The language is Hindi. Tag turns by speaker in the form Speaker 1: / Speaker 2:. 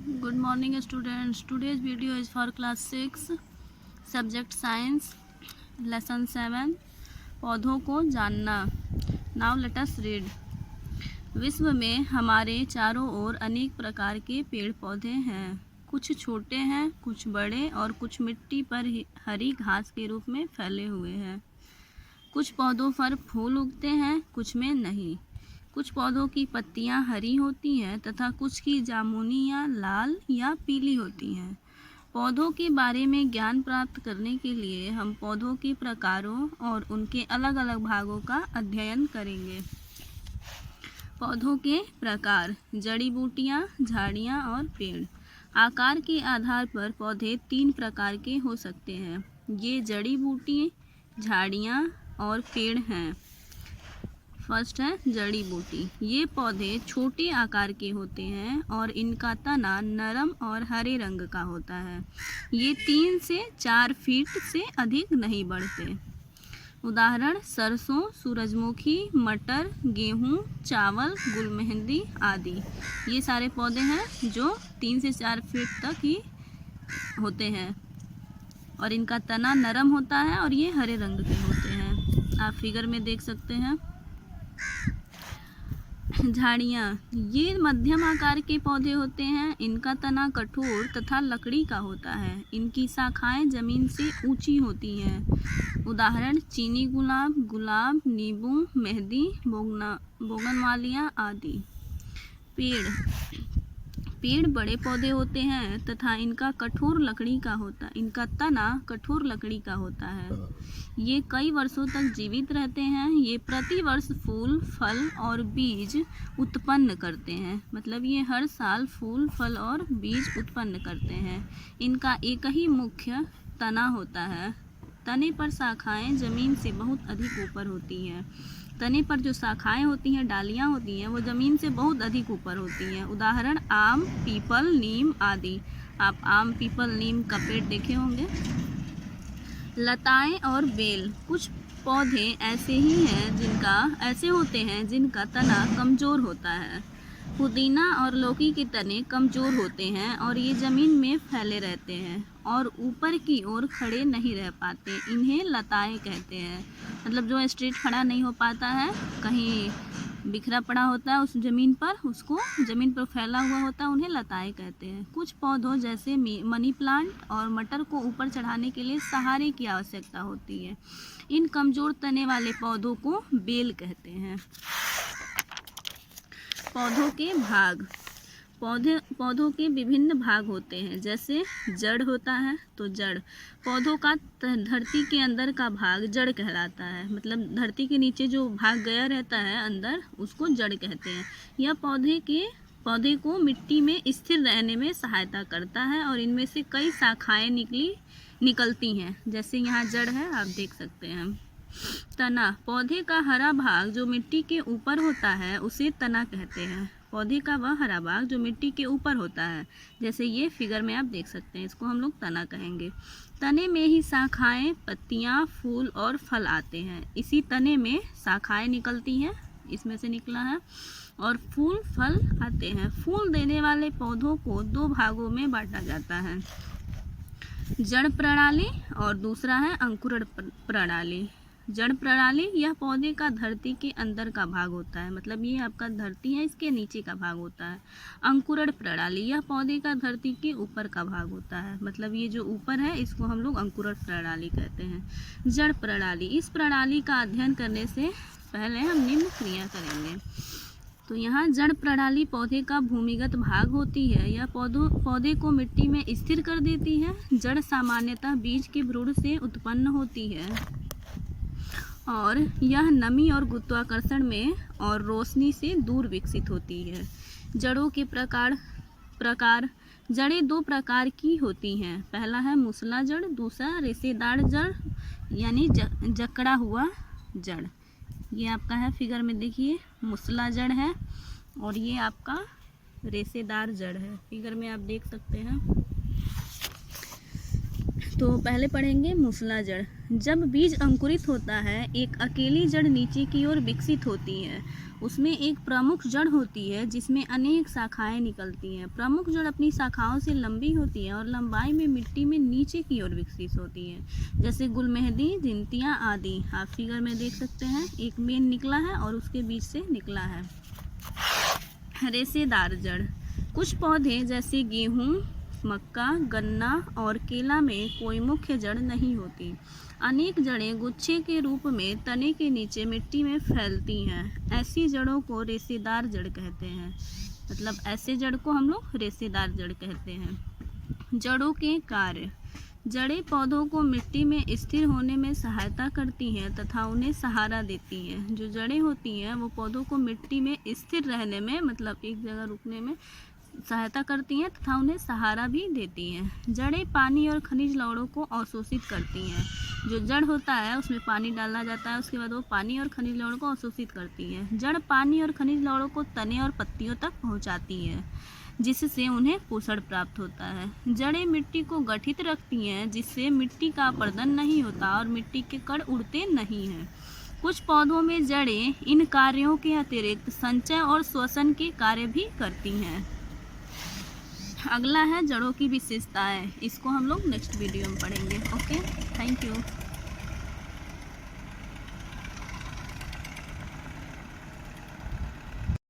Speaker 1: Good morning students. Today's video is for class 6 subject science lesson 7 पौधों को जानना. Now let us read. विश्व में हमारे चारों ओर अनेक प्रकार के पेड़ पौधे हैं. कुछ छोटे हैं, कुछ बड़े और कुछ मिट्टी पर हरी घास के रूप में फैले हुए हैं. कुछ पौधों पर फूल उगते हैं, कुछ में नहीं. कुछ पौधों की पत्तियां हरी होती हैं तथा कुछ की जामुनी या लाल या पीली होती हैं. पौधों के बारे में ज्ञान प्राप्त करने के लिए हम पौधों के प्रकारों और उनके अलग अलग भागों का अध्ययन करेंगे. पौधों के प्रकार: जड़ी बूटियां, झाड़ियां और पेड़. आकार के आधार पर पौधे 3 प्रकार के हो सकते हैं. ये जड़ी बूटी, झाड़ियां और पेड़ हैं. फर्स्ट है जड़ी बूटी. ये पौधे छोटे आकार के होते हैं और इनका तना नरम और हरे रंग का होता है. ये 3 से 4 फीट से अधिक नहीं बढ़ते. उदाहरण: सरसों, सूरजमुखी, मटर, गेहूं, चावल, गुलमेहंदी आदि. ये सारे पौधे हैं जो 3 से 4 फीट तक ही होते हैं और इनका तना नरम होता है और ये हरे रंग के होते हैं. आप फिगर में देख सकते हैं. झाड़ियाँ. ये मध्यम आकार के पौधे होते हैं. इनका तना कठोर तथा लकड़ी का होता है. इनकी शाखाएं जमीन से ऊंची होती हैं. उदाहरण: चीनी गुलाब, गुलाब, नींबू, मेहंदी, बोगनवालिया आदि. पेड़. पेड़ बड़े पौधे होते हैं तथा इनका इनका तना कठोर लकड़ी का होता है. ये कई वर्षों तक जीवित रहते हैं. ये प्रति वर्ष फूल, फल और बीज उत्पन्न करते हैं. मतलब ये हर साल फूल, फल और बीज उत्पन्न करते हैं. इनका एक ही मुख्य तना होता है. तने पर शाखाएं जमीन से बहुत अधिक ऊपर होती हैं. तने पर जो शाखाएं होती हैं, डालियां होती हैं, वो ज़मीन से बहुत अधिक ऊपर होती हैं. उदाहरण: आम, पीपल, नीम आदि. आप आम, पीपल, नीम का पेड़ देखे होंगे. लताएं और बेल. कुछ पौधे ऐसे होते हैं जिनका तना कमज़ोर होता है. पुदीना और लौकी के तने कमज़ोर होते हैं और ये ज़मीन में फैले रहते हैं और ऊपर की ओर खड़े नहीं रह पाते. इन्हें लताएं कहते हैं. मतलब जो स्ट्रेट खड़ा नहीं हो पाता है, कहीं बिखरा पड़ा होता है उस ज़मीन पर, उसको ज़मीन पर फैला हुआ होता है, उन्हें लताएं कहते हैं. कुछ पौधों जैसे मनी प्लांट और मटर को ऊपर चढ़ाने के लिए सहारे की आवश्यकता होती है. इन कमज़ोर तने वाले पौधों को बेल कहते हैं. पौधों के भाग. पौधों के विभिन्न भाग होते हैं. जैसे जड़ होता है तो जड़. पौधों का धरती के अंदर का भाग जड़ कहलाता है. मतलब धरती के नीचे जो भाग गया रहता है अंदर, उसको जड़ कहते हैं. यह पौधे को मिट्टी में स्थिर रहने में सहायता करता है और इनमें से कई शाखाएं निकलती हैं. जैसे यहाँ जड़ है, आप देख सकते हैं. तना. पौधे का हरा भाग जो मिट्टी के ऊपर होता है उसे तना कहते हैं. पौधे का वह हरा भाग जो मिट्टी के ऊपर होता है, जैसे ये फिगर में आप देख सकते हैं, इसको हम लोग तना कहेंगे. तने में ही शाखाएं, पत्तियां, फूल और फल आते हैं. इसी तने में शाखाएं निकलती हैं, इसमें से निकला है, और फूल, फल आते हैं. फूल देने वाले पौधों को 2 भागों में बांटा जाता है. जड़ प्रणाली और दूसरा है अंकुरण प्रणाली. जड़ प्रणाली यह पौधे का धरती के अंदर का भाग होता है. मतलब ये आपका धरती है, इसके नीचे का भाग होता है. अंकुरण प्रणाली यह पौधे का धरती के ऊपर का भाग होता है. मतलब ये जो ऊपर है इसको हम लोग अंकुरण प्रणाली कहते हैं. जड़ प्रणाली. इस प्रणाली का अध्ययन करने से पहले हम निम्न क्रिया करेंगे. तो यहाँ जड़ प्रणाली पौधे का भूमिगत भाग होती है. यह पौधे को मिट्टी में स्थिर कर देती है. जड़ सामान्यतः बीज के भ्रूण से उत्पन्न होती है और यह नमी और गुरुत्वाकर्षण में और रोशनी से दूर विकसित होती है. जड़ों के प्रकार. जड़ें 2 प्रकार की होती हैं. पहला है मूसला जड़, दूसरा रेशेदार जड़ यानी जकड़ा हुआ जड़. ये आपका है फिगर में देखिए, मूसला जड़ है और ये आपका रेशेदार जड़ है. फिगर में आप देख सकते हैं. तो पहले पढ़ेंगे मूसला जड़. जब बीज अंकुरित होता है, एक अकेली जड़ नीचे की ओर विकसित होती है उसमें एक प्रमुख जड़ होती है जिसमें अनेक शाखाएं निकलती हैं। प्रमुख जड़ अपनी शाखाओं से लंबी होती है और लंबाई में मिट्टी में नीचे की ओर विकसित होती है, जैसे गुलमेहदी, जिंतियाँ आदि। आप फिगर में देख सकते हैं, एक मेन निकला है और उसके बीच से निकला है। रेशेदार जड़। कुछ पौधे जैसे गेहूँ, मक्का, गन्ना और केला में कोई मुख्य जड़ नहीं होती। अनेक जड़ें गुच्छे के रूप में तने के नीचे मिट्टी में फैलती हैं। ऐसी जड़ों को रेशेदार जड़ कहते हैं। मतलब ऐसे जड़ को हम लोग रेशेदार जड़ कहते हैं। जड़ों के कार्य। जड़ें पौधों को मिट्टी में स्थिर होने में सहायता करती हैं तथा उन्हें सहारा देती हैं। जो जड़ें होती हैं वो पौधों को मिट्टी में स्थिर रहने में, मतलब एक जगह रुकने में सहायता करती हैं तथा उन्हें सहारा भी देती हैं। जड़ें पानी और खनिज लवणों को अवशोषित करती हैं। जो जड़ होता है उसमें पानी डालना जाता है, उसके बाद वो पानी और खनिज लवणों को अवशोषित करती हैं। जड़ पानी और खनिज लवणों को तने और पत्तियों तक पहुंचाती है, जिससे उन्हें पोषण प्राप्त होता है। जड़ें मिट्टी को गठित रखती हैं, जिससे मिट्टी का अपरदन नहीं होता और मिट्टी के कण उड़ते नहीं हैं। कुछ पौधों में जड़ें इन कार्यों के अतिरिक्त संचय और श्वसन के कार्य भी करती हैं। अगला है जड़ों की विशेषताएं। इसको हम लोग नेक्स्ट वीडियो में पढ़ेंगे। Okay, thank you.